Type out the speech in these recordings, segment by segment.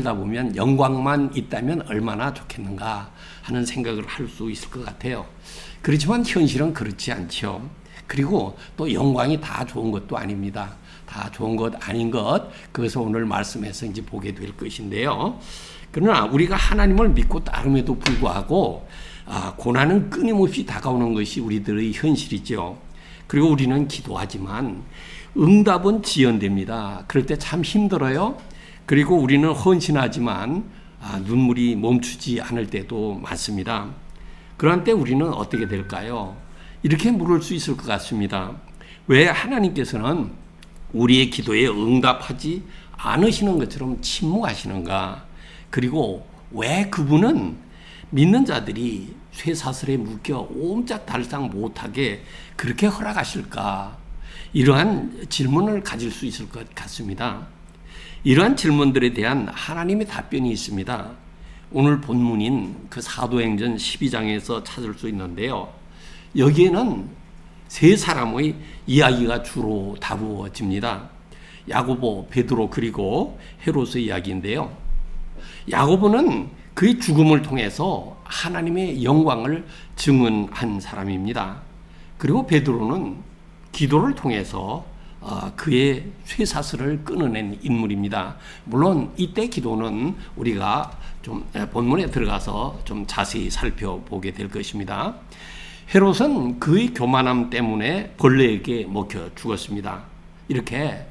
살다 보면 영광만 있다면 얼마나 좋겠는가 하는 생각을 할 수 있을 것 같아요. 그렇지만 현실은 그렇지 않죠. 그리고 또 영광이 다 좋은 것도 아닙니다. 다 좋은 것 아닌 것, 그것을 오늘 말씀에서 이제 보게 될 것인데요. 그러나 우리가 하나님을 믿고 따름에도 불구하고 고난은 끊임없이 다가오는 것이 우리들의 현실이죠. 그리고 우리는 기도하지만 응답은 지연됩니다. 그럴 때 참 힘들어요. 그리고 우리는 헌신하지만 눈물이 멈추지 않을 때도 많습니다. 그런 때 우리는 어떻게 될까요? 이렇게 물을 수 있을 것 같습니다. 왜 하나님께서는 우리의 기도에 응답하지 않으시는 것처럼 침묵하시는가? 그리고 왜 그분은 믿는 자들이 쇠사슬에 묶여 옴짝달싹 못하게 그렇게 허락하실까? 이러한 질문을 가질 수 있을 것 같습니다. 이러한 질문들에 대한 하나님의 답변이 있습니다. 오늘 본문인 그 사도행전 12장에서 찾을 수 있는데요. 여기에는 세 사람의 이야기가 주로 다루어집니다. 야고보, 베드로 그리고 헤롯의 이야기인데요. 야고보는 그의 죽음을 통해서 하나님의 영광을 증언한 사람입니다. 그리고 베드로는 기도를 통해서 그의 쇠사슬을 끊어낸 인물입니다. 물론 이때 기도는 우리가 좀 본문에 들어가서 좀 자세히 살펴보게 될 것입니다. 헤롯은 그의 교만함 때문에 벌레에게 먹혀 죽었습니다. 이렇게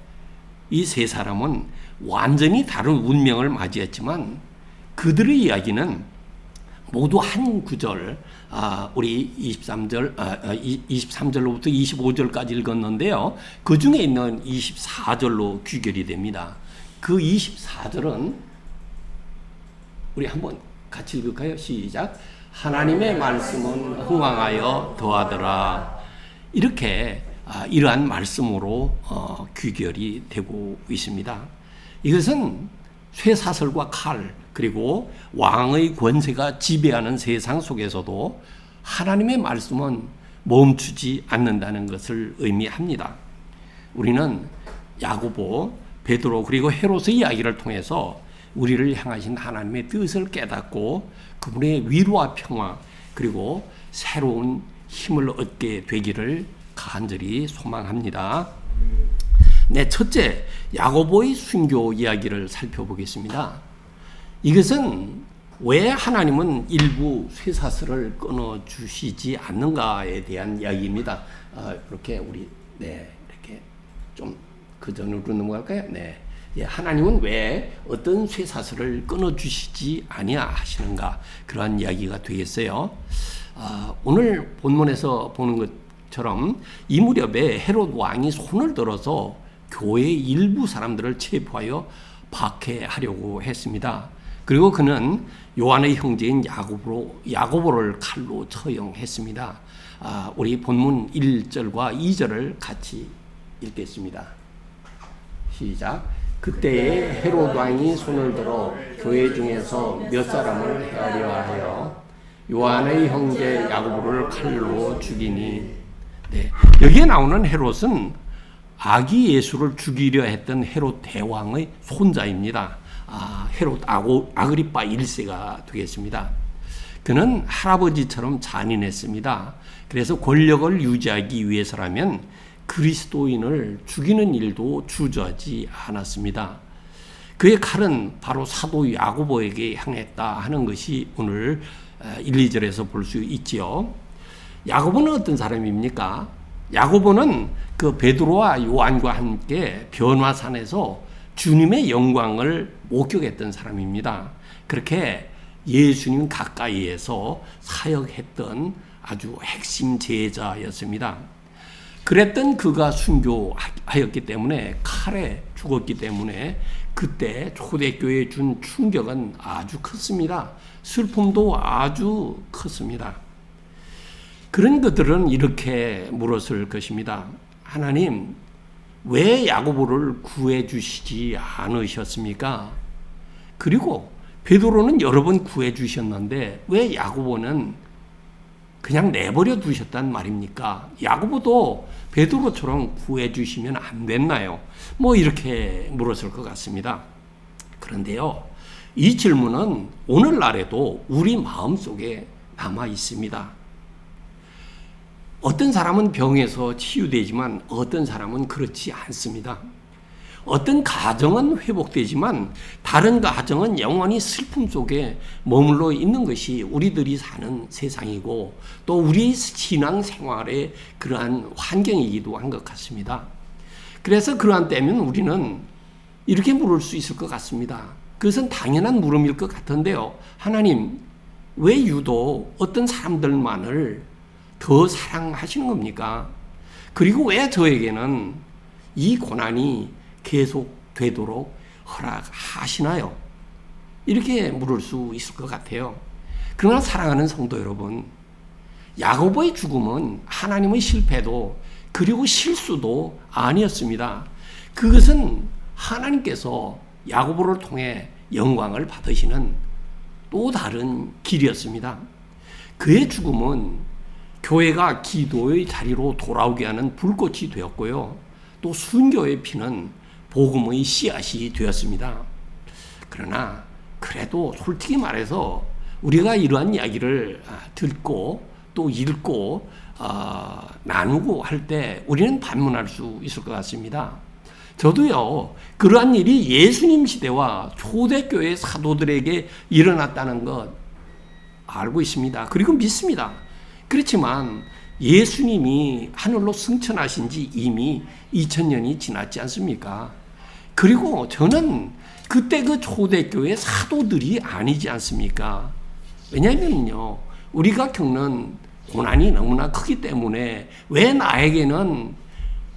이 세 사람은 완전히 다른 운명을 맞이했지만 그들의 이야기는 모두 한 구절, 우리 23절로부터 25절까지 읽었는데요. 그 중에 있는 24절로 귀결이 됩니다. 그 24절은 우리 한번 같이 읽을까요? 시작. 하나님의 말씀은 흥왕하여 더하더라. 이렇게 이러한 말씀으로 귀결이 되고 있습니다. 이것은 쇠사슬과 칼 그리고 왕의 권세가 지배하는 세상 속에서도 하나님의 말씀은 멈추지 않는다는 것을 의미합니다. 우리는 야고보, 베드로 그리고 헤롯의 이야기를 통해서 우리를 향하신 하나님의 뜻을 깨닫고 그분의 위로와 평화 그리고 새로운 힘을 얻게 되기를 간절히 소망합니다. 네, 첫째, 야고보의 순교 이야기를 살펴보겠습니다. 이것은 왜 하나님은 일부 쇠사슬을 끊어주시지 않는가에 대한 이야기입니다. 이렇게 이렇게 좀 그 전으로 넘어갈까요? 네. 하나님은 왜 어떤 쇠사슬을 끊어주시지 아니하시는가? 그러한 이야기가 되겠어요. 오늘 본문에서 보는 것처럼 이 무렵에 헤롯 왕이 손을 들어서 교회의 일부 사람들을 체포하여 박해하려고 했습니다. 그리고 그는 요한의 형제인 야고보를 칼로 처형했습니다. 우리 본문 1절과 2절을 같이 읽겠습니다. 시작. 그때에 헤롯 왕이 손을 들어 교회 중에서 몇 사람을 헤아려 하여 요한의 형제 야고보를 칼로 죽이니. 네. 여기에 나오는 헤롯은 아기 예수를 죽이려 했던 헤롯 대왕의 손자입니다. 헤롯 아그리파 1세가 되겠습니다. 그는 할아버지처럼 잔인했습니다. 그래서 권력을 유지하기 위해서라면 그리스도인을 죽이는 일도 주저하지 않았습니다. 그의 칼은 바로 사도 야고보에게 향했다 하는 것이 오늘 1, 2절에서 볼 수 있지요. 야고보는 어떤 사람입니까? 야고보는 그 베드로와 요한과 함께 변화산에서 주님의 영광을 목격했던 사람입니다. 그렇게 예수님 가까이에서 사역했던 아주 핵심 제자였습니다. 그랬던 그가 순교하였기 때문에 칼에 죽었기 때문에 그때 초대교회에 준 충격은 아주 컸습니다. 슬픔도 아주 컸습니다. 그런 것들은 이렇게 물었을 것입니다. 하나님, 왜 야고보를 구해 주시지 않으셨습니까? 그리고 베드로는 여러 번 구해 주셨는데 왜 야고보는 그냥 내버려 두셨단 말입니까? 야고보도 베드로처럼 구해 주시면 안 됐나요? 이렇게 물었을 것 같습니다. 그런데요, 이 질문은 오늘날에도 우리 마음속에 남아 있습니다. 어떤 사람은 병에서 치유되지만 어떤 사람은 그렇지 않습니다. 어떤 가정은 회복되지만 다른 가정은 영원히 슬픔 속에 머물러 있는 것이 우리들이 사는 세상이고 또 우리 신앙 생활의 그러한 환경이기도 한 것 같습니다. 그래서 그러한 때면 우리는 이렇게 물을 수 있을 것 같습니다. 그것은 당연한 물음일 것 같은데요. 하나님, 왜 유독 어떤 사람들만을 더 사랑하시는 겁니까? 그리고 왜 저에게는 이 고난이 계속 되도록 허락하시나요? 이렇게 물을 수 있을 것 같아요. 그러나 사랑하는 성도 여러분, 야고보의 죽음은 하나님의 실패도 그리고 실수도 아니었습니다. 그것은 하나님께서 야고보를 통해 영광을 받으시는 또 다른 길이었습니다. 그의 죽음은 교회가 기도의 자리로 돌아오게 하는 불꽃이 되었고요. 또 순교의 피는 복음의 씨앗이 되었습니다. 그러나 그래도 솔직히 말해서 우리가 이러한 이야기를 듣고 또 읽고 나누고 할 때 우리는 반문할 수 있을 것 같습니다. 저도요, 그러한 일이 예수님 시대와 초대교회 사도들에게 일어났다는 것 알고 있습니다. 그리고 믿습니다. 그렇지만 예수님이 하늘로 승천하신 지 이미 2000년이 지났지 않습니까? 그리고 저는 그때 그 초대교회 사도들이 아니지 않습니까? 왜냐하면요, 우리가 겪는 고난이 너무나 크기 때문에 왜 나에게는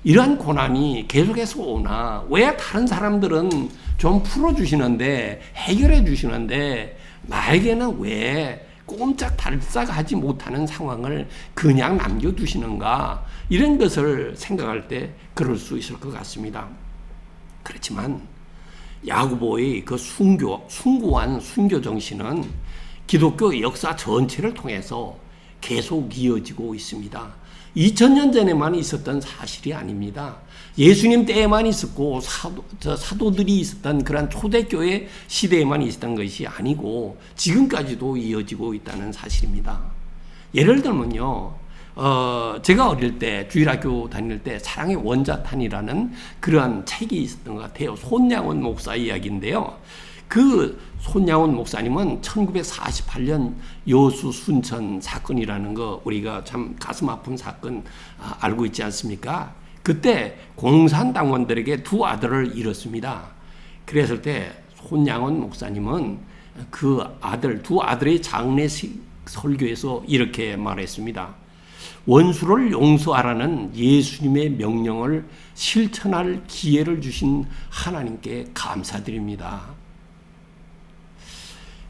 이러한 고난이 계속해서 오나, 왜 다른 사람들은 좀 풀어주시는데, 해결해 주시는데, 나에게는 왜 꼼짝달싹하지 못하는 상황을 그냥 남겨두시는가, 이런 것을 생각할 때 그럴 수 있을 것 같습니다. 그렇지만 야고보의 그 숭고한 순교 정신은 기독교 역사 전체를 통해서 계속 이어지고 있습니다. 2000년 전에만 있었던 사실이 아닙니다. 예수님 때에만 있었고 사도들이 있었던 그런 초대교회 시대에만 있었던 것이 아니고 지금까지도 이어지고 있다는 사실입니다. 예를 들면요, 제가 어릴 때 주일학교 다닐 때 사랑의 원자탄이라는 그러한 책이 있었던 것 같아요. 손양원 목사 이야기인데요. 그 손양원 목사님은 1948년 여수 순천 사건이라는 거 우리가 참 가슴 아픈 사건 알고 있지 않습니까? 그때 공산당원들에게 두 아들을 잃었습니다. 그랬을 때 손양원 목사님은 그 두 아들의 장례식 설교에서 이렇게 말했습니다. 원수를 용서하라는 예수님의 명령을 실천할 기회를 주신 하나님께 감사드립니다.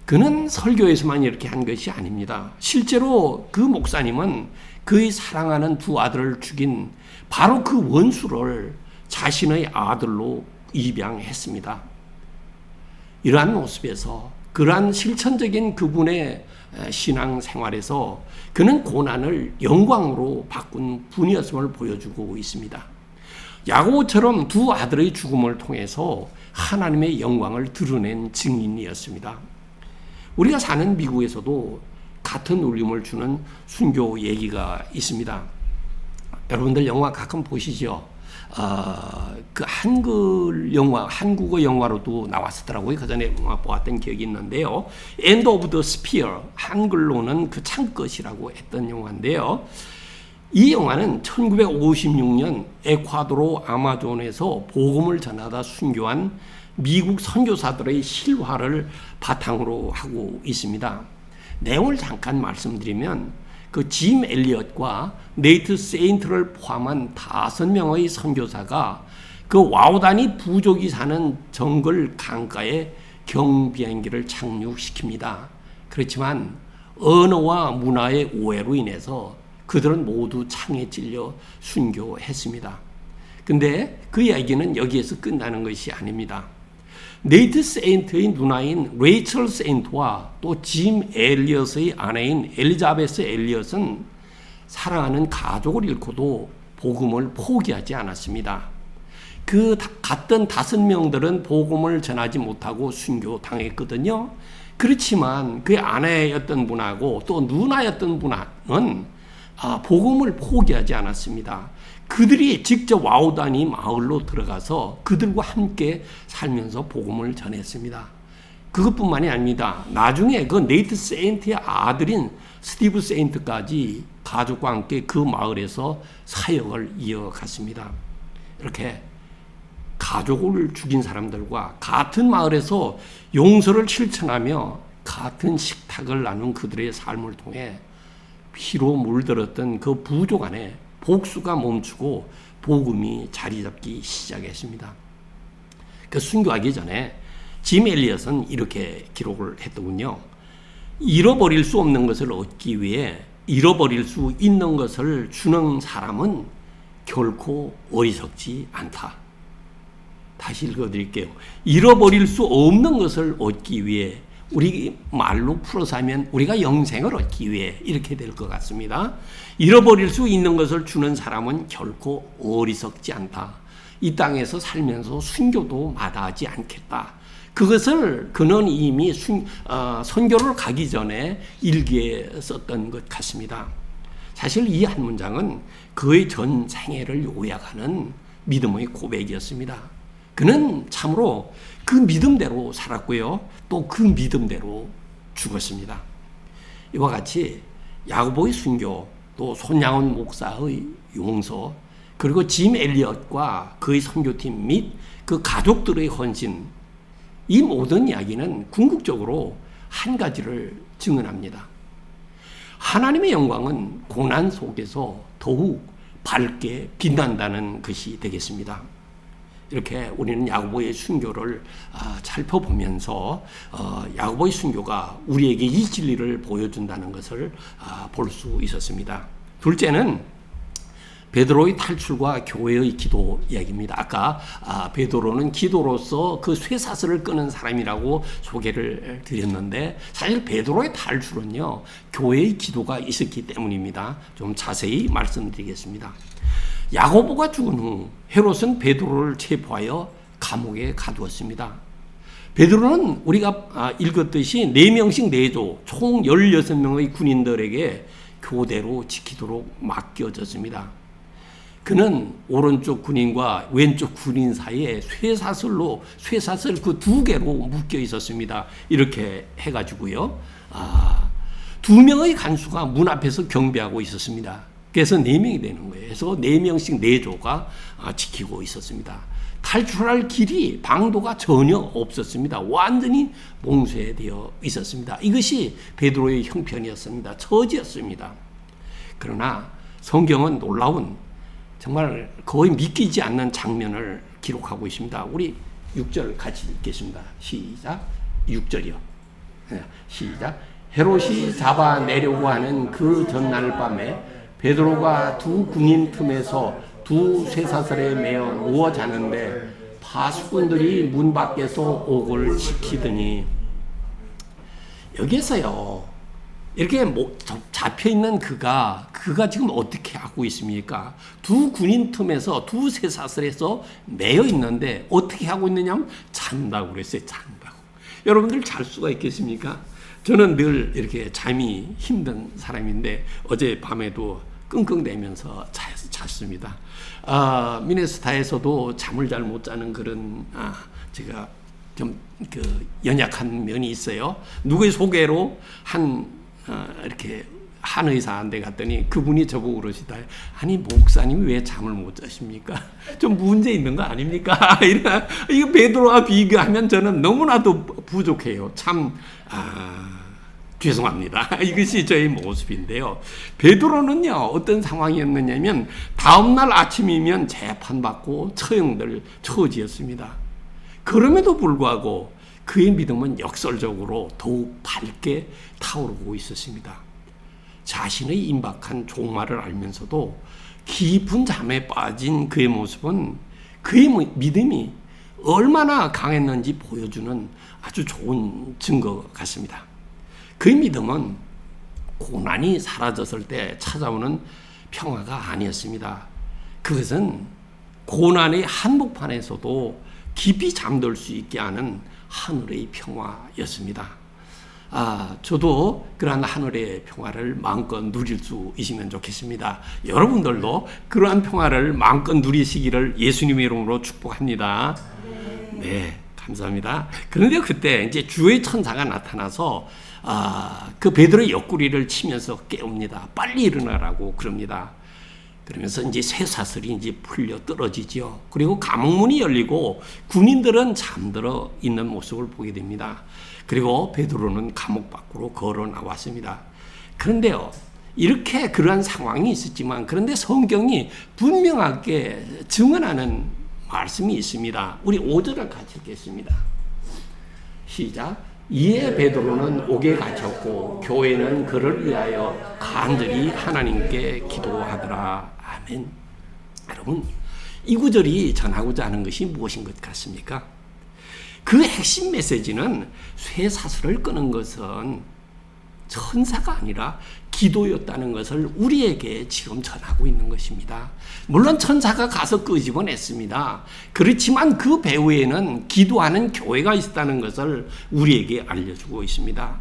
그는 설교에서만 이렇게 한 것이 아닙니다. 실제로 그 목사님은 그의 사랑하는 두 아들을 죽인 바로 그 원수를 자신의 아들로 입양했습니다. 이러한 모습에서 그러한 실천적인 그분의 신앙생활에서 그는 고난을 영광으로 바꾼 분이었음을 보여주고 있습니다. 야고보처럼 두 아들의 죽음을 통해서 하나님의 영광을 드러낸 증인이었습니다. 우리가 사는 미국에서도 같은 울림을 주는 순교 얘기가 있습니다. 여러분들 영화 가끔 보시죠? 그 한국어 영화로도 나왔었더라고요. 그 전에 보았던 기억이 있는데요. End of the Spear, 한글로는 그 창끝이라고 했던 영화인데요. 이 영화는 1956년 에콰도르 아마존에서 복음을 전하다 순교한 미국 선교사들의 실화를 바탕으로 하고 있습니다. 내용을 잠깐 말씀드리면 그 짐 엘리엇과 네이트 세인트를 포함한 5명의 선교사가 그 와우다니 부족이 사는 정글 강가에 경비행기를 착륙시킵니다. 그렇지만 언어와 문화의 오해로 인해서 그들은 모두 창에 찔려 순교했습니다. 근데 그 이야기는 여기에서 끝나는 것이 아닙니다. 네이트 세인트의 누나인 레이첼 세인트와 또 짐 엘리엇의 아내인 엘리자베스 엘리엇은 사랑하는 가족을 잃고도 복음을 포기하지 않았습니다. 갔던 5명들은 복음을 전하지 못하고 순교당했거든요. 그렇지만 그 아내였던 분하고 또 누나였던 분은 복음을 포기하지 않았습니다. 그들이 직접 와우다니 마을로 들어가서 그들과 함께 살면서 복음을 전했습니다. 그것뿐만이 아닙니다. 나중에 그 네이트 세인트의 아들인 스티브 세인트까지 가족과 함께 그 마을에서 사역을 이어갔습니다. 이렇게 가족을 죽인 사람들과 같은 마을에서 용서를 실천하며 같은 식탁을 나눈 그들의 삶을 통해 피로 물들었던 그 부족 안에 복수가 멈추고 복음이 자리 잡기 시작했습니다. 그 순교하기 전에 짐 엘리엇은 이렇게 기록을 했더군요. 잃어버릴 수 없는 것을 얻기 위해 잃어버릴 수 있는 것을 주는 사람은 결코 어리석지 않다. 다시 읽어드릴게요. 잃어버릴 수 없는 것을 얻기 위해, 우리 말로 풀어서 하면 우리가 영생을 얻기 위해 이렇게 될 것 같습니다. 잃어버릴 수 있는 것을 주는 사람은 결코 어리석지 않다. 이 땅에서 살면서 순교도 마다하지 않겠다. 그것을 그는 이미 선교를 가기 전에 일기에 썼던 것 같습니다. 사실 이 한 문장은 그의 전 생애를 요약하는 믿음의 고백이었습니다. 그는 참으로 그 믿음대로 살았고요. 또 그 믿음대로 죽었습니다. 이와 같이 야고보의 순교, 또 손양원 목사의 용서, 그리고 짐 엘리엇과 그의 선교팀 및 그 가족들의 헌신, 이 모든 이야기는 궁극적으로 한 가지를 증언합니다. 하나님의 영광은 고난 속에서 더욱 밝게 빛난다는 것이 되겠습니다. 이렇게 우리는 야고보의 순교를 살펴보면서 야고보의 순교가 우리에게 이 진리를 보여준다는 것을 볼 수 있었습니다. 둘째는 베드로의 탈출과 교회의 기도 이야기입니다. 아까 베드로는 기도로서 그 쇠사슬을 끄는 사람이라고 소개를 드렸는데, 사실 베드로의 탈출은요, 교회의 기도가 있었기 때문입니다. 좀 자세히 말씀드리겠습니다. 야고보가 죽은 후 헤롯은 베드로를 체포하여 감옥에 가두었습니다. 베드로는 우리가 읽었듯이 4명씩 4조, 총 16명의 군인들에게 교대로 지키도록 맡겨졌습니다. 그는 오른쪽 군인과 왼쪽 군인 사이에 쇠사슬 그 2개로 묶여 있었습니다. 이렇게 해가지고요. 2명의 간수가 문 앞에서 경비하고 있었습니다. 그래서 4명이 되는 거예요. 그래서 4명씩 4조가 지키고 있었습니다. 탈출할 길이, 방도가 전혀 없었습니다. 완전히 봉쇄되어 있었습니다. 이것이 베드로의 형편이었습니다. 처지였습니다. 그러나 성경은 놀라운, 정말 거의 믿기지 않는 장면을 기록하고 있습니다. 우리 6절 같이 읽겠습니다. 시작. 6절이요. 시작. 헤롯이 잡아내려고 하는 그 전날 밤에 베드로가 2 군인 틈에서 2 쇠사슬에 매어 누워 자는데 파수꾼들이 문 밖에서 옥을 지키더니, 여기에서요, 이렇게 잡혀있는 그가 지금 어떻게 하고 있습니까? 2 군인 틈에서 2 쇠사슬에서 매여 있는데 어떻게 하고 있느냐면 잔다고 그랬어요. 잔다고. 여러분들 잘 수가 있겠습니까? 저는 늘 이렇게 잠이 힘든 사람인데 어제 밤에도 끙끙대면서 잤습니다. 미네소타에서도 잠을 잘 못 자는 그런 제가 좀 연약한 면이 있어요. 누구의 소개로 이렇게 한 의사한테 갔더니 그분이 저보고 그러시다. 아니, 목사님이 왜 잠을 못 자십니까? 좀 문제 있는 거 아닙니까? 이거 베드로와 비교하면 저는 너무나도 부족해요. 참 죄송합니다. 이것이 저의 모습인데요. 베드로는요, 어떤 상황이었느냐면 다음날 아침이면 재판받고 처형될 처지였습니다. 그럼에도 불구하고 그의 믿음은 역설적으로 더욱 밝게 타오르고 있었습니다. 자신의 임박한 종말을 알면서도 깊은 잠에 빠진 그의 모습은 그의 믿음이 얼마나 강했는지 보여주는 아주 좋은 증거 같습니다. 그의 믿음은 고난이 사라졌을 때 찾아오는 평화가 아니었습니다. 그것은 고난의 한복판에서도 깊이 잠들 수 있게 하는 하늘의 평화였습니다. 저도 그러한 하늘의 평화를 마음껏 누릴 수 있으면 좋겠습니다. 여러분들도 그러한 평화를 마음껏 누리시기를 예수님의 이름으로 축복합니다. 네, 감사합니다. 그런데 그때 이제 주의 천사가 나타나서 그 베드로의 옆구리를 치면서 깨웁니다. 빨리 일어나라고 그럽니다. 그러면서 이제 쇠사슬이 이제 풀려 떨어지죠. 그리고 감옥문이 열리고 군인들은 잠들어 있는 모습을 보게 됩니다. 그리고 베드로는 감옥 밖으로 걸어 나왔습니다. 그런데요, 이렇게 그러한 상황이 있었지만, 그런데 성경이 분명하게 증언하는 말씀이 있습니다. 우리 5절을 같이 읽겠습니다. 시작. 이에 베드로는 옥에 갇혔고 교회는 그를 위하여 간절히 하나님께 기도하더라. 아멘. 여러분, 이 구절이 전하고자 하는 것이 무엇인 것 같습니까? 그 핵심 메시지는 쇠사슬을 끄는 것은 천사가 아니라 기도였다는 것을 우리에게 지금 전하고 있는 것입니다. 물론 천사가 가서 끄집어냈습니다. 그렇지만 그 배후에는 기도하는 교회가 있다는 것을 우리에게 알려주고 있습니다.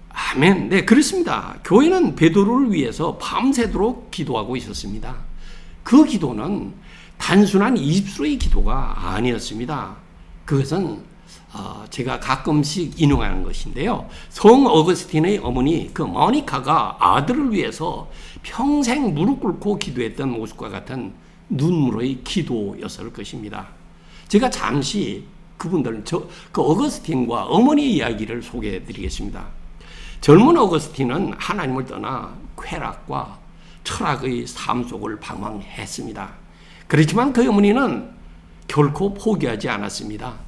아멘. 네, 그렇습니다. 교회는 베드로를 위해서 밤새도록 기도하고 있었습니다. 그 기도는 단순한 입술의 기도가 아니었습니다. 그것은 제가 가끔씩 인용하는 것인데요. 성 어거스틴의 어머니 그 모니카가 아들을 위해서 평생 무릎 꿇고 기도했던 모습과 같은 눈물의 기도였을 것입니다. 제가 잠시 그분들, 그 어거스틴과 어머니의 이야기를 소개해 드리겠습니다. 젊은 어거스틴은 하나님을 떠나 쾌락과 철학의 삶 속을 방황했습니다. 그렇지만 그 어머니는 결코 포기하지 않았습니다.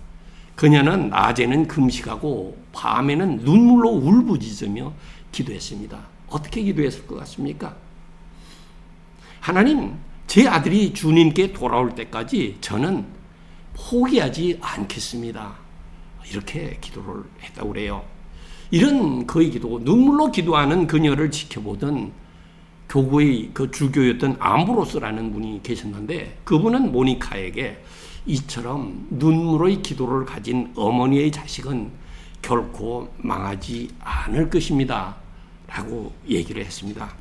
그녀는 낮에는 금식하고 밤에는 눈물로 울부짖으며 기도했습니다. 어떻게 기도했을 것 같습니까? 하나님, 제 아들이 주님께 돌아올 때까지 저는 포기하지 않겠습니다. 이렇게 기도를 했다고 그래요. 이런 그의 기도, 눈물로 기도하는 그녀를 지켜보던 교구의 그 주교였던 암브로스라는 분이 계셨는데, 그분은 모니카에게 이처럼 눈물의 기도를 가진 어머니의 자식은 결코 망하지 않을 것입니다. 라고 얘기를 했습니다.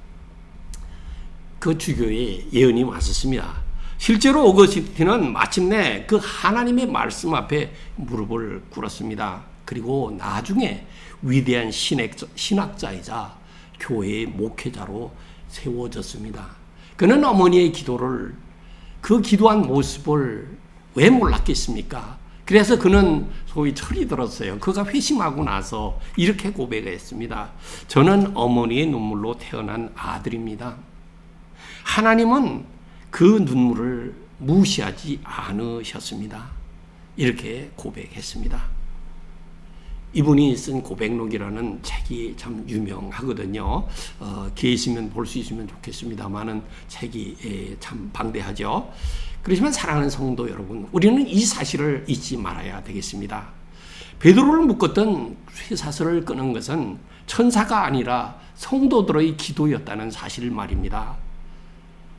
그 주교의 예언이 왔었습니다. 실제로 오거스틴은 마침내 그 하나님의 말씀 앞에 무릎을 꿇었습니다. 그리고 나중에 위대한 신학자이자 교회의 목회자로 세워졌습니다. 그는 어머니의 기도를, 그 기도한 모습을 왜 몰랐겠습니까? 그래서 그는 소위 철이 들었어요. 그가 회심하고 나서 이렇게 고백을 했습니다. 저는 어머니의 눈물로 태어난 아들입니다. 하나님은 그 눈물을 무시하지 않으셨습니다. 이렇게 고백했습니다. 이분이 쓴 고백록이라는 책이 참 유명하거든요. 기회 있으면 볼 수 있으면 좋겠습니다만은 책이 참 방대하죠. 그렇지만 사랑하는 성도 여러분, 우리는 이 사실을 잊지 말아야 되겠습니다. 베드로를 묶었던 쇠사슬을 끄는 것은 천사가 아니라 성도들의 기도였다는 사실 말입니다.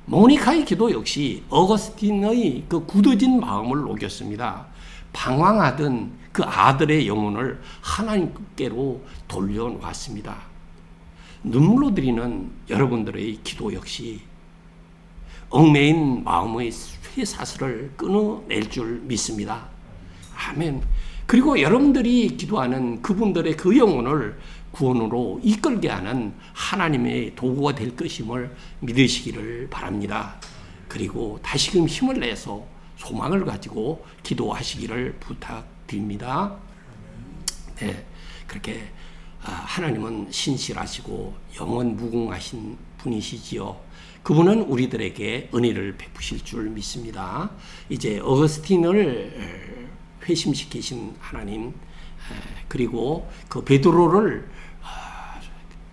모니카의 기도 역시 어거스틴의 그 굳어진 마음을 녹였습니다. 방황하던 그 아들의 영혼을 하나님께로 돌려놓았습니다. 눈물로 드리는 여러분들의 기도 역시 얽매인 마음의 쇠사슬을 끊어낼 줄 믿습니다. 아멘. 그리고 여러분들이 기도하는 그분들의 그 영혼을 구원으로 이끌게 하는 하나님의 도구가 될 것임을 믿으시기를 바랍니다. 그리고 다시금 힘을 내서 소망을 가지고 기도하시기를 부탁드립니다. 네, 그렇게 하나님은 신실하시고 영원 무궁하신 분이시지요. 그분은 우리들에게 은혜를 베푸실 줄 믿습니다. 이제 어거스틴을 회심시키신 하나님, 그리고 그 베드로를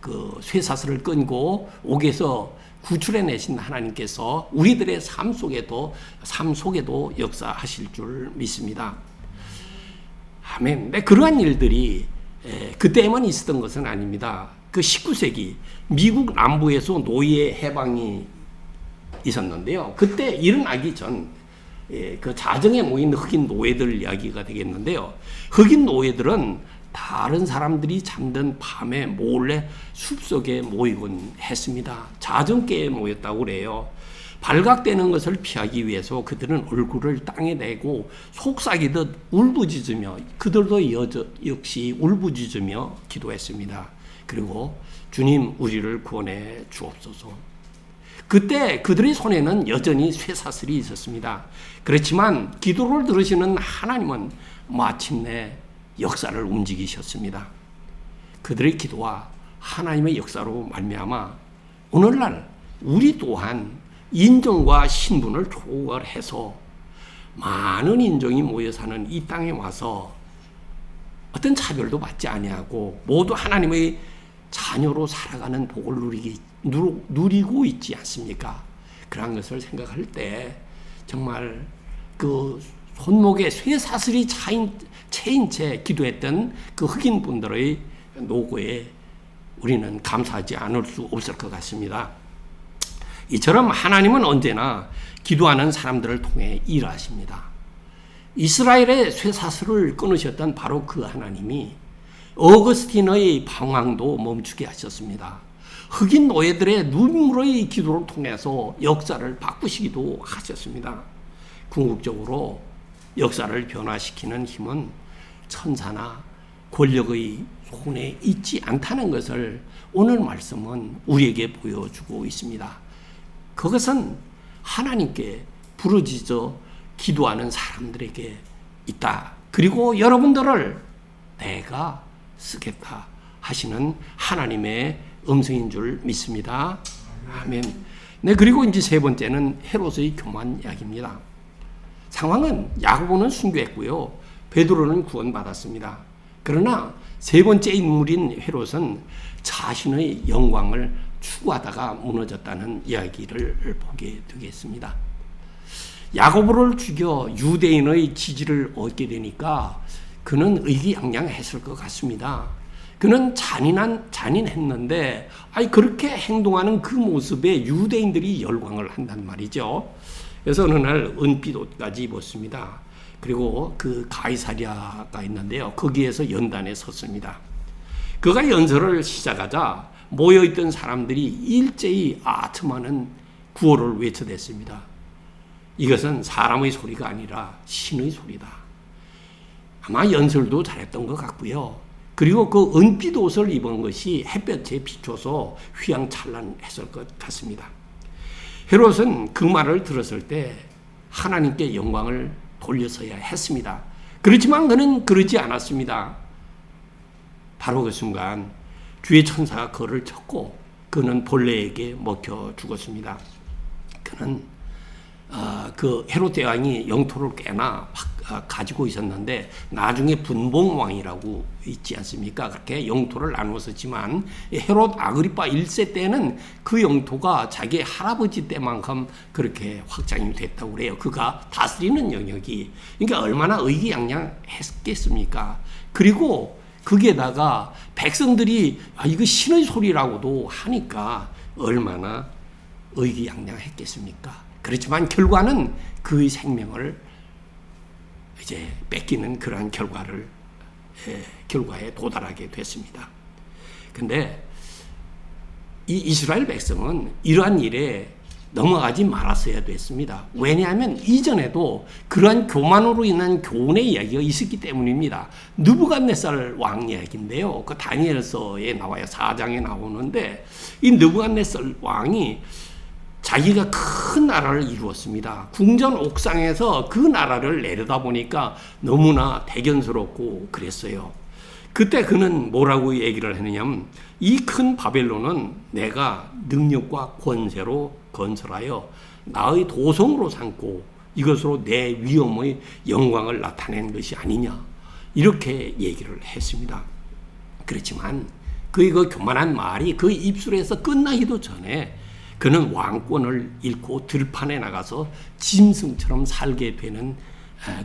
그 쇠사슬을 끊고 옥에서 구출해내신 하나님께서 우리들의 삶 속에도 역사하실 줄 믿습니다. 아멘. 네, 그러한 일들이 그때만 있었던 것은 아닙니다. 그 19세기 미국 남부에서 노예 해방이 있었는데요. 그때 일어나기 전 그 자정에 모인 흑인 노예들 이야기가 되겠는데요. 흑인 노예들은 다른 사람들이 잠든 밤에 몰래 숲속에 모이곤 했습니다. 자정께에 모였다고 그래요. 발각되는 것을 피하기 위해서 그들은 얼굴을 땅에 대고 속삭이듯 울부짖으며 그들도 역시 울부짖으며 기도했습니다. 그리고 주님 우리를 구원해 주옵소서. 그때 그들의 손에는 여전히 쇠사슬이 있었습니다. 그렇지만 기도를 들으시는 하나님은 마침내 역사를 움직이셨습니다. 그들의 기도와 하나님의 역사로 말미암아 오늘날 우리 또한 인종과 신분을 초월해서 많은 인종이 모여 사는 이 땅에 와서 어떤 차별도 받지 아니하고 모두 하나님의 자녀로 살아가는 복을 누리고 있지 않습니까? 그런 것을 생각할 때 정말 그 손목에 쇠사슬이 채인 채 기도했던 그 흑인 분들의 노고에 우리는 감사하지 않을 수 없을 것 같습니다. 이처럼 하나님은 언제나 기도하는 사람들을 통해 일하십니다. 이스라엘의 쇠사슬을 끊으셨던 바로 그 하나님이 어거스틴의 방황도 멈추게 하셨습니다. 흑인 노예들의 눈물의 기도를 통해서 역사를 바꾸시기도 하셨습니다. 궁극적으로 역사를 변화시키는 힘은 천사나 권력의 손에 있지 않다는 것을 오늘 말씀은 우리에게 보여주고 있습니다. 그것은 하나님께 부르짖어 기도하는 사람들에게 있다. 그리고 여러분들을 내가 쓰겠다 하시는 하나님의 음성인 줄 믿습니다. 아멘. 네, 그리고 이제 세 번째는 헤롯의 교만 이야기입니다. 상황은 야고보는 순교했고요. 베드로는 구원받았습니다. 그러나 세 번째 인물인 헤롯은 자신의 영광을 추구하다가 무너졌다는 이야기를 보게 되겠습니다. 야고보를 죽여 유대인의 지지를 얻게 되니까 그는 의기양양했을 것 같습니다. 그는 잔인했는데 그렇게 행동하는 그 모습에 유대인들이 열광을 한단 말이죠. 그래서 어느 날 은빛 옷까지 입었습니다. 그리고 그 가이사랴가 있는데요. 거기에서 연단에 섰습니다. 그가 연설을 시작하자 모여있던 사람들이 일제히 아첨하는 구호를 외쳐댔습니다. 이것은 사람의 소리가 아니라 신의 소리다. 아마 연설도 잘했던 것 같고요. 그리고 그 은빛 옷을 입은 것이 햇볕에 비춰서 휘황찬란했을 것 같습니다. 헤롯은 그 말을 들었을 때 하나님께 영광을 돌려서야 했습니다. 그렇지만 그는 그러지 않았습니다. 바로 그 순간 주의 천사가 그를 쳤고 그는 벌레에게 먹혀 죽었습니다. 그는 그 헤롯 대왕이 영토를 꽤나 가지고 있었는데 나중에 분봉왕이라고 있지 않습니까? 그렇게 영토를 나누었지만 헤롯 아그리파 1세 때는 그 영토가 자기 할아버지 때만큼 그렇게 확장이 됐다고 그래요. 그가 다스리는 영역이. 그러니까 얼마나 의기양양했겠습니까? 그리고 거기에다가 백성들이 이거 신의 소리라고도 하니까 얼마나 의기양양했겠습니까? 그렇지만 결과는 그의 생명을 이제 뺏기는 그러한 결과에 도달하게 됐습니다. 근데 이 이스라엘 백성은 이러한 일에 넘어가지 말았어야 됐습니다. 왜냐하면 이전에도 그러한 교만으로 인한 교훈의 이야기가 있었기 때문입니다. 느부갓네살 왕 이야기인데요. 그 다니엘서에 나와요. 4장에 나오는데 이 느부갓네살 왕이 자기가 큰 나라를 이루었습니다. 궁전 옥상에서 그 나라를 내려다보니까 너무나 대견스럽고 그랬어요. 그때 그는 뭐라고 얘기를 했느냐면 이 큰 바벨론은 내가 능력과 권세로 건설하여 나의 도성으로 삼고 이것으로 내 위엄의 영광을 나타낸 것이 아니냐 이렇게 얘기를 했습니다. 그렇지만 그의 그 교만한 말이 그 입술에서 끝나기도 전에 그는 왕권을 잃고 들판에 나가서 짐승처럼 살게 되는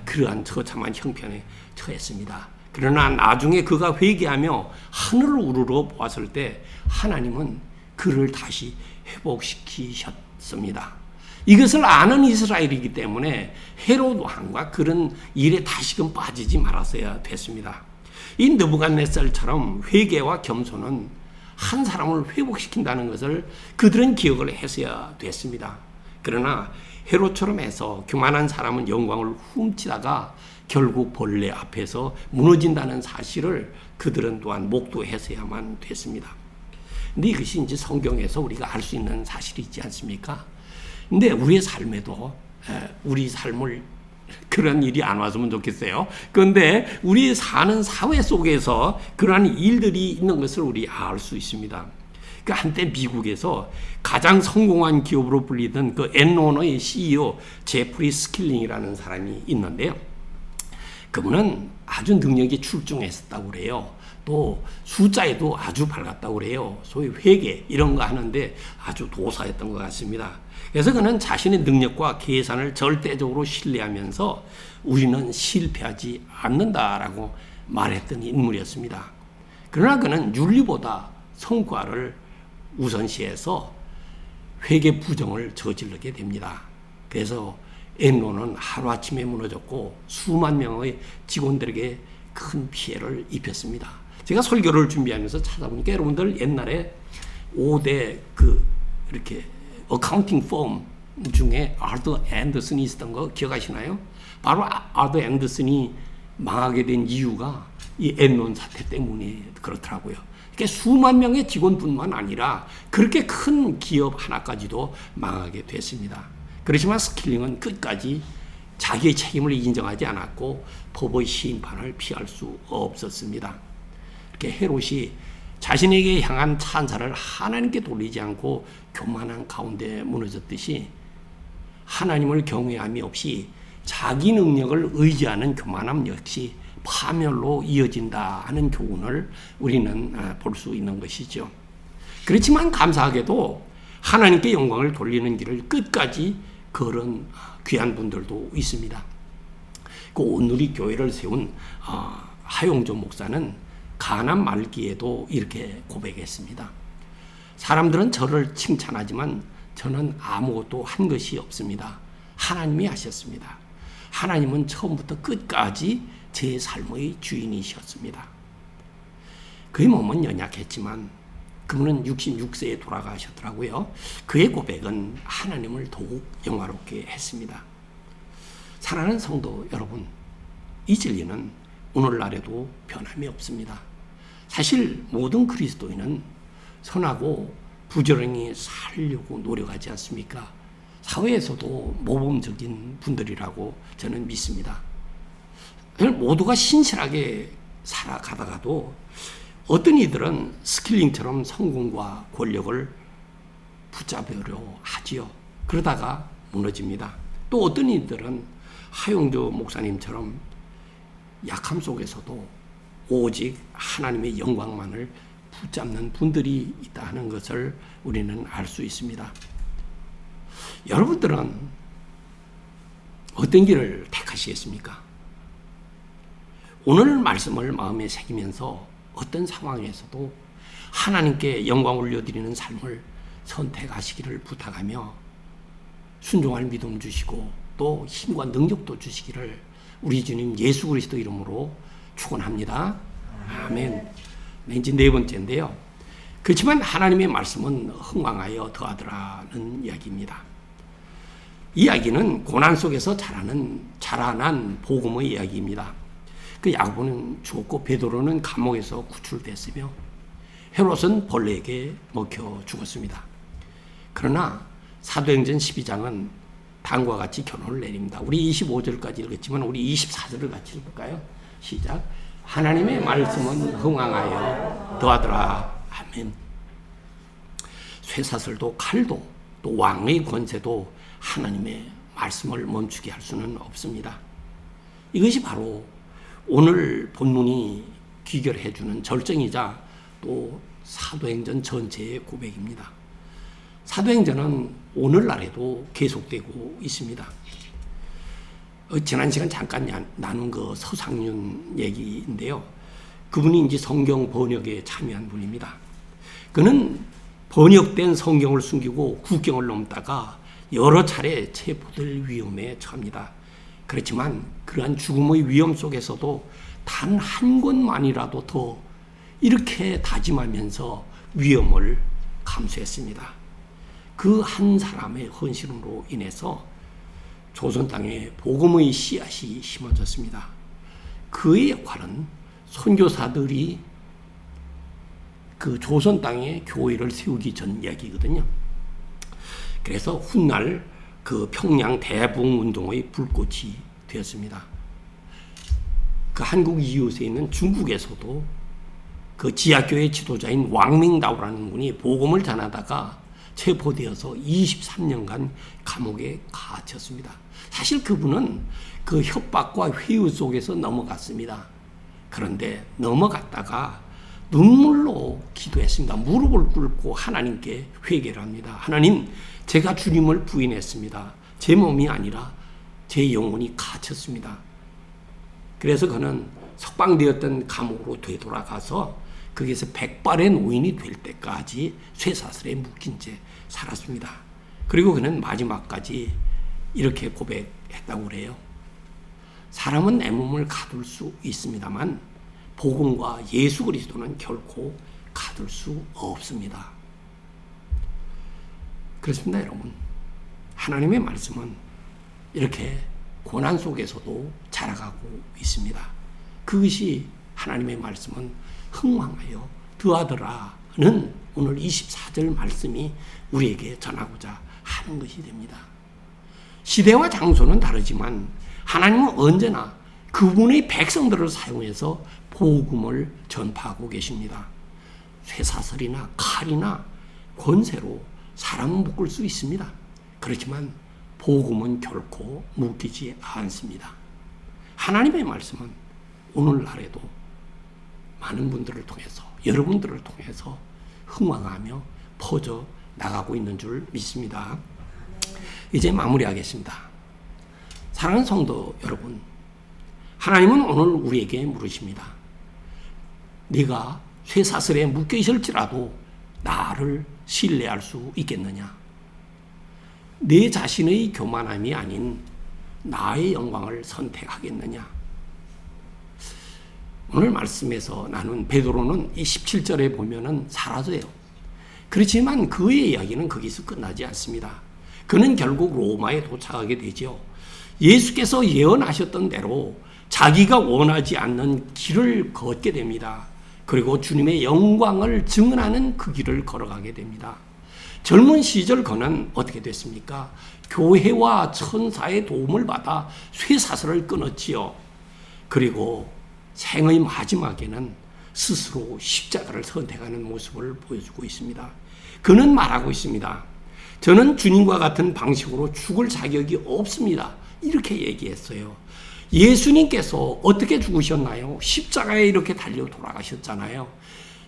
그러한 처참한 형편에 처했습니다. 그러나 나중에 그가 회개하며 하늘을 우러러 보았을 때 하나님은 그를 다시 회복시키셨습니다. 이것을 아는 이스라엘이기 때문에 헤롯 왕과 그런 일에 다시금 빠지지 말았어야 됐습니다. 이 느부갓네살처럼 회개와 겸손은 한 사람을 회복시킨다는 것을 그들은 기억을 했어야 됐습니다. 그러나 헤롯처럼 해서 교만한 사람은 영광을 훔치다가 결국 벌레 앞에서 무너진다는 사실을 그들은 또한 목도했어야만 됐습니다. 근데 이것이 이제 성경에서 우리가 알 수 있는 사실이지 않습니까? 근데 우리의 삶에도 우리 삶을 그런 일이 안 왔으면 좋겠어요. 그런데 우리 사는 사회 속에서 그러한 일들이 있는 것을 우리 알 수 있습니다. 그 한때 미국에서 가장 성공한 기업으로 불리던 그 엔론의 CEO 제프리 스킬링이라는 사람이 있는데요. 그분은 아주 능력이 출중했었다고 그래요. 또 숫자에도 아주 밝았다고 그래요. 소위 회계 이런 거 하는데 아주 도사였던 것 같습니다. 그래서 그는 자신의 능력과 계산을 절대적으로 신뢰하면서 우리는 실패하지 않는다라고 말했던 인물이었습니다. 그러나 그는 윤리보다 성과를 우선시해서 회계 부정을 저지르게 됩니다. 그래서 엔론은 하루아침에 무너졌고 수만 명의 직원들에게 큰 피해를 입혔습니다. 제가 설교를 준비하면서 찾아보니까 여러분들 옛날에 5대 이렇게 어카운팅 펌 중에 아더 앤더슨이 있었던 거 기억하시나요? 바로 아더 앤더슨이 망하게 된 이유가 이 엔론 사태 때문에 그렇더라고요. 그러니까 수만 명의 직원뿐만 아니라 그렇게 큰 기업 하나까지도 망하게 됐습니다. 그렇지만 스킬링은 끝까지 자기의 책임을 인정하지 않았고 법의 심판을 피할 수 없었습니다. 이렇게 헤롯이 자신에게 향한 찬사를 하나님께 돌리지 않고 교만한 가운데 무너졌듯이 하나님을 경외함이 없이 자기 능력을 의지하는 교만함 역시 파멸로 이어진다 하는 교훈을 우리는 볼 수 있는 것이죠. 그렇지만 감사하게도 하나님께 영광을 돌리는 길을 끝까지 걸은 귀한 분들도 있습니다. 그 온누리 교회를 세운 하용조 목사는 가난 말기에도 이렇게 고백했습니다. 사람들은 저를 칭찬하지만 저는 아무것도 한 것이 없습니다. 하나님이 하셨습니다. 하나님은 처음부터 끝까지 제 삶의 주인이셨습니다. 그의 몸은 연약했지만 그분은 66세에 돌아가셨더라고요. 그의 고백은 하나님을 더욱 영화롭게 했습니다. 사랑하는 성도 여러분, 이 진리는 오늘날에도 변함이 없습니다. 사실 모든 그리스도인은 선하고 부지런히 살려고 노력하지 않습니까? 사회에서도 모범적인 분들이라고 저는 믿습니다. 모두가 신실하게 살아가다가도 어떤 이들은 스킬링처럼 성공과 권력을 붙잡으려 하지요. 그러다가 무너집니다. 또 어떤 이들은 하용조 목사님처럼 약함 속에서도 오직 하나님의 영광만을 붙잡는 분들이 있다 하는 것을 우리는 알 수 있습니다. 여러분들은 어떤 길을 택하시겠습니까? 오늘 말씀을 마음에 새기면서 어떤 상황에서도 하나님께 영광 올려드리는 삶을 선택하시기를 부탁하며 순종할 믿음 주시고 또 힘과 능력도 주시기를 우리 주님 예수 그리스도 이름으로 축원합니다. 아멘. 이제 네 번째인데요. 그렇지만 하나님의 말씀은 흥왕하여 더하더라는 이야기입니다. 이 이야기는 고난 속에서 자라난 복음의 이야기입니다. 그 야고보는 죽었고 베드로는 감옥에서 구출됐으며 헤롯은 벌레에게 먹혀 죽었습니다. 그러나 사도행전 12장은 다음과 같이 결론을 내립니다. 우리 25절까지 읽었지만 우리 24절을 같이 읽을까요? 시작. 하나님의 말씀은 흥왕하여 더하더라. 아멘. 쇠사슬도 칼도 또 왕의 권세도 하나님의 말씀을 멈추게 할 수는 없습니다. 이것이 바로 오늘 본문이 귀결해주는 절정이자 또 사도행전 전체의 고백입니다. 사도행전은 오늘날에도 계속되고 있습니다. 지난 시간 잠깐 나눈 그 서상윤 얘기인데요. 그분이 이제 성경 번역에 참여한 분입니다. 그는 번역된 성경을 숨기고 국경을 넘다가 여러 차례 체포될 위험에 처합니다. 그렇지만 그러한 죽음의 위험 속에서도 단 한 권만이라도 더 이렇게 다짐하면서 위험을 감수했습니다. 그 한 사람의 헌신으로 인해서 조선 땅에 복음의 씨앗이 심어졌습니다. 그의 역할은 선교사들이 그 조선 땅에 교회를 세우기 전 이야기거든요. 그래서 훗날 그 평양 대부흥 운동의 불꽃이 되었습니다. 그 한국 이웃에 있는 중국에서도 그 지하교회 지도자인 왕밍다오라는 분이 복음을 전하다가 체포되어서 23년간 감옥에 갇혔습니다. 사실 그분은 그 협박과 회유 속에서 넘어갔습니다. 그런데 넘어갔다가 눈물로 기도했습니다. 무릎을 꿇고 하나님께 회개를 합니다. 하나님, 제가 주님을 부인했습니다. 제 몸이 아니라 제 영혼이 갇혔습니다. 그래서 그는 석방되었던 감옥으로 되돌아가서 거기서 백발의 노인이 될 때까지 쇠사슬에 묶인 채 살았습니다. 그리고 그는 마지막까지 이렇게 고백했다고 그래요. 사람은 내 몸을 가둘 수 있습니다만 복음과 예수 그리스도는 결코 가둘 수 없습니다. 그렇습니다, 여러분. 하나님의 말씀은 이렇게 고난 속에서도 자라가고 있습니다. 그것이 하나님의 말씀은 흥왕하여 드하더라는 오늘 24절 말씀이 우리에게 전하고자 하는 것이 됩니다. 시대와 장소는 다르지만 하나님은 언제나 그분의 백성들을 사용해서 복음을 전파하고 계십니다. 쇠사슬이나 칼이나 권세로 사람은 묶을 수 있습니다. 그렇지만 복음은 결코 묶이지 않습니다. 하나님의 말씀은 오늘날에도 많은 분들을 통해서, 여러분들을 통해서 흥왕하며 퍼져 나가고 있는 줄 믿습니다. 이제 마무리하겠습니다. 사랑하는 성도 여러분, 하나님은 오늘 우리에게 물으십니다. 네가 쇠사슬에 묶여 있을지라도 나를 신뢰할 수 있겠느냐? 내 자신의 교만함이 아닌 나의 영광을 선택하겠느냐? 오늘 말씀에서 나눈 베드로는 이 17절에 보면은 사라져요. 그렇지만 그의 이야기는 거기서 끝나지 않습니다. 그는 결국 로마에 도착하게 되죠. 예수께서 예언하셨던 대로 자기가 원하지 않는 길을 걷게 됩니다. 그리고 주님의 영광을 증언하는 그 길을 걸어가게 됩니다. 젊은 시절 그는 어떻게 됐습니까? 교회와 천사의 도움을 받아 쇠사슬을 끊었지요. 그리고 생의 마지막에는 스스로 십자가를 선택하는 모습을 보여주고 있습니다. 그는 말하고 있습니다. 저는 주님과 같은 방식으로 죽을 자격이 없습니다. 이렇게 얘기했어요. 예수님께서 어떻게 죽으셨나요? 십자가에 이렇게 달려 돌아가셨잖아요.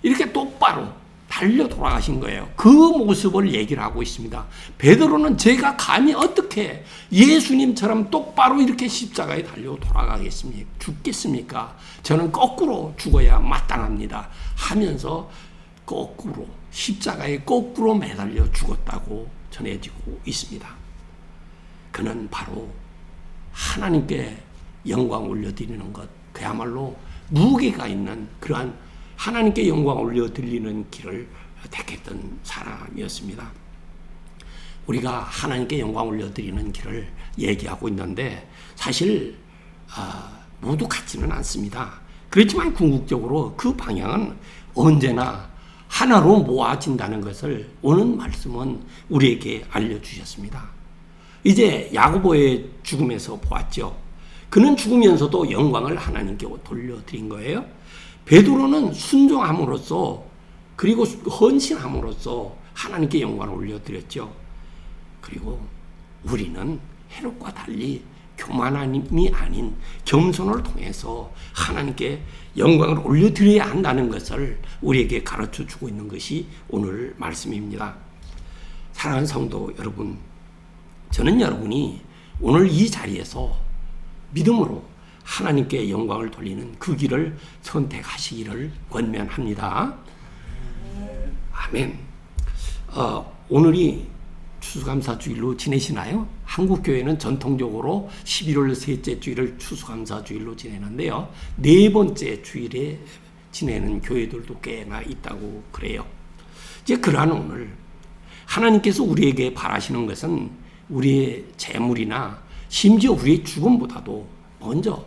이렇게 똑바로 달려 돌아가신 거예요. 그 모습을 얘기를 하고 있습니다. 베드로는 제가 감히 어떻게 예수님처럼 똑바로 이렇게 십자가에 달려 돌아가겠습니까? 죽겠습니까? 저는 거꾸로 죽어야 마땅합니다. 하면서 거꾸로 십자가에 거꾸로 매달려 죽었다고 전해지고 있습니다. 그는 바로 하나님께 영광 올려드리는 것, 그야말로 무게가 있는 그러한 하나님께 영광 올려드리는 길을 택했던 사람이었습니다. 우리가 하나님께 영광 올려드리는 길을 얘기하고 있는데 사실 모두 같지는 않습니다. 그렇지만 궁극적으로 그 방향은 언제나 하나로 모아진다는 것을 오늘 말씀은 우리에게 알려주셨습니다. 이제 야고보의 죽음에서 보았죠. 그는 죽으면서도 영광을 하나님께 돌려드린 거예요. 베드로는 순종함으로써 그리고 헌신함으로써 하나님께 영광을 올려드렸죠. 그리고 우리는 헤롯과 달리 교만함이 아닌 겸손을 통해서 하나님께 영광을 올려드려야 한다는 것을 우리에게 가르쳐주고 있는 것이 오늘 말씀입니다. 사랑하는 성도 여러분, 저는 여러분이 오늘 이 자리에서 믿음으로 하나님께 영광을 돌리는 그 길을 선택하시기를 권면합니다. 아멘. 오늘이 추수감사 주일로 지내시나요? 한국 교회는 전통적으로 11월 셋째 주일을 추수감사 주일로 지내는데요. 네 번째 주일에 지내는 교회들도 꽤나 있다고 그래요. 이제 그러한 오늘 하나님께서 우리에게 바라시는 것은 우리의 재물이나 심지어 우리의 죽음보다도 먼저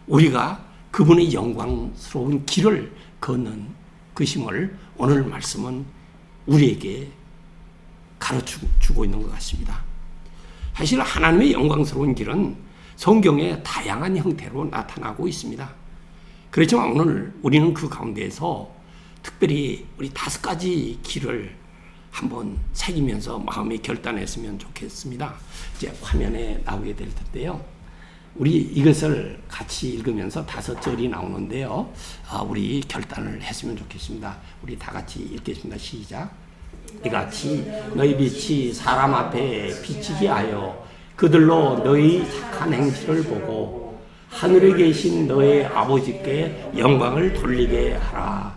우리가 그분의 영광스러운 길을 걷는 것임을 오늘 말씀은 우리에게 가르쳐주고 있는 것 같습니다. 사실 하나님의 영광스러운 길은 성경에 다양한 형태로 나타나고 있습니다. 그렇지만 오늘 우리는 그 가운데에서 특별히 우리 5가지 길을 한번 새기면서 마음에 결단했으면 좋겠습니다. 이제 화면에 나오게 될 텐데요. 우리 이것을 같이 읽으면서 5절이 나오는데요. 우리 결단을 했으면 좋겠습니다. 우리 다 같이 읽겠습니다. 시작. 이같이 너희 빛이 사람 앞에 비치게 하여 그들로 너희 착한 행실을 보고 하늘에 계신 너의 아버지께 영광을 돌리게 하라.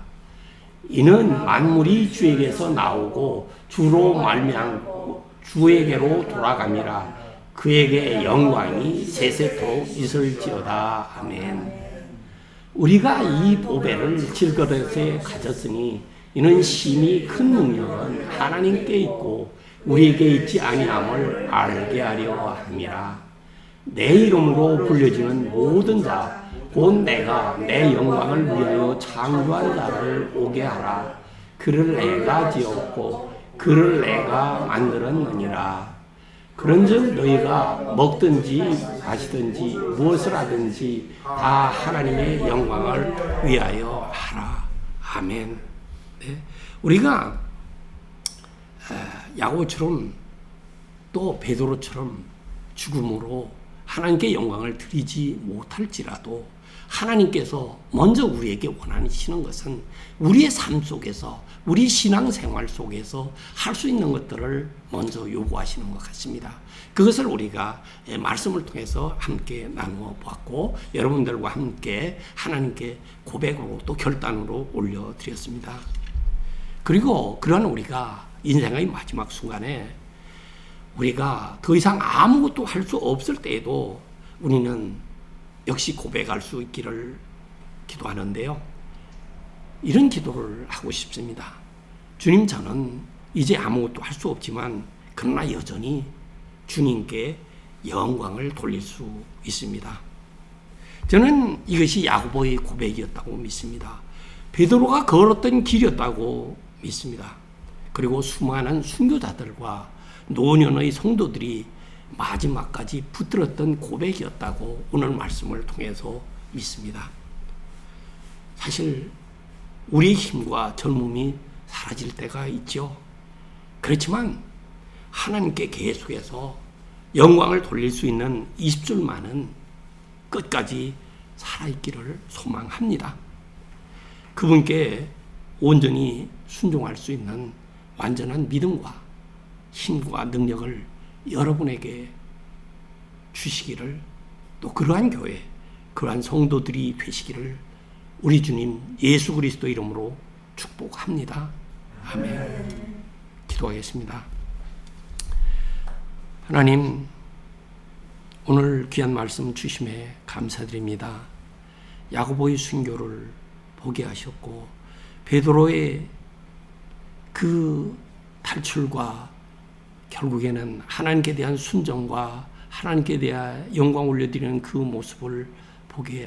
이는 만물이 주에게서 나오고 주로 말미암고 주에게로 돌아감이라. 그에게 영광이 세세토록 있을지어다. 아멘. 우리가 이 보배를 질그릇에 가졌으니 이는 심히 큰 능력은 하나님께 있고 우리에게 있지 아니함을 알게 하려 함이라. 내 이름으로 불려지는 모든 자 곧 내가 내 영광을 위하여 창조한 자를 오게 하라. 그를 내가 지었고 그를 내가 만들었느니라. 그런즉 너희가 먹든지 마시든지 무엇을 하든지 다 하나님의 영광을 위하여 하라. 아멘. 네. 우리가 야고보처럼 또 베드로처럼 죽음으로 하나님께 영광을 드리지 못할지라도 하나님께서 먼저 우리에게 원하시는 것은 우리의 삶 속에서 우리 신앙생활 속에서 할 수 있는 것들을 먼저 요구하시는 것 같습니다. 그것을 우리가 말씀을 통해서 함께 나누어 보았고 여러분들과 함께 하나님께 고백으로 또 결단으로 올려드렸습니다. 그리고 그런 우리가 인생의 마지막 순간에 우리가 더 이상 아무것도 할 수 없을 때에도 우리는 역시 고백할 수 있기를 기도하는데요. 이런 기도를 하고 싶습니다. 주님, 저는 이제 아무것도 할 수 없지만 그러나 여전히 주님께 영광을 돌릴 수 있습니다. 저는 이것이 야고보의 고백이었다고 믿습니다. 베드로가 걸었던 길이었다고 믿습니다. 그리고 수많은 순교자들과 노년의 성도들이 마지막까지 붙들었던 고백이었다고 오늘 말씀을 통해서 믿습니다. 사실 우리의 힘과 젊음이 사라질 때가 있죠. 그렇지만 하나님께 계속해서 영광을 돌릴 수 있는 20줄만은 끝까지 살아있기를 소망합니다. 그분께 온전히 순종할 수 있는 완전한 믿음과 힘과 능력을 여러분에게 주시기를, 또 그러한 교회, 그러한 성도들이 되시기를 우리 주님 예수 그리스도 이름으로 축복합니다. 아멘. 기도하겠습니다. 하나님, 오늘 귀한 말씀 주심에 감사드립니다. 야고보의 순교를 보게 하셨고 베드로의 그 탈출과 결국에는 하나님께 대한 순종과 하나님께 대한 영광 올려드리는 그 모습을 보게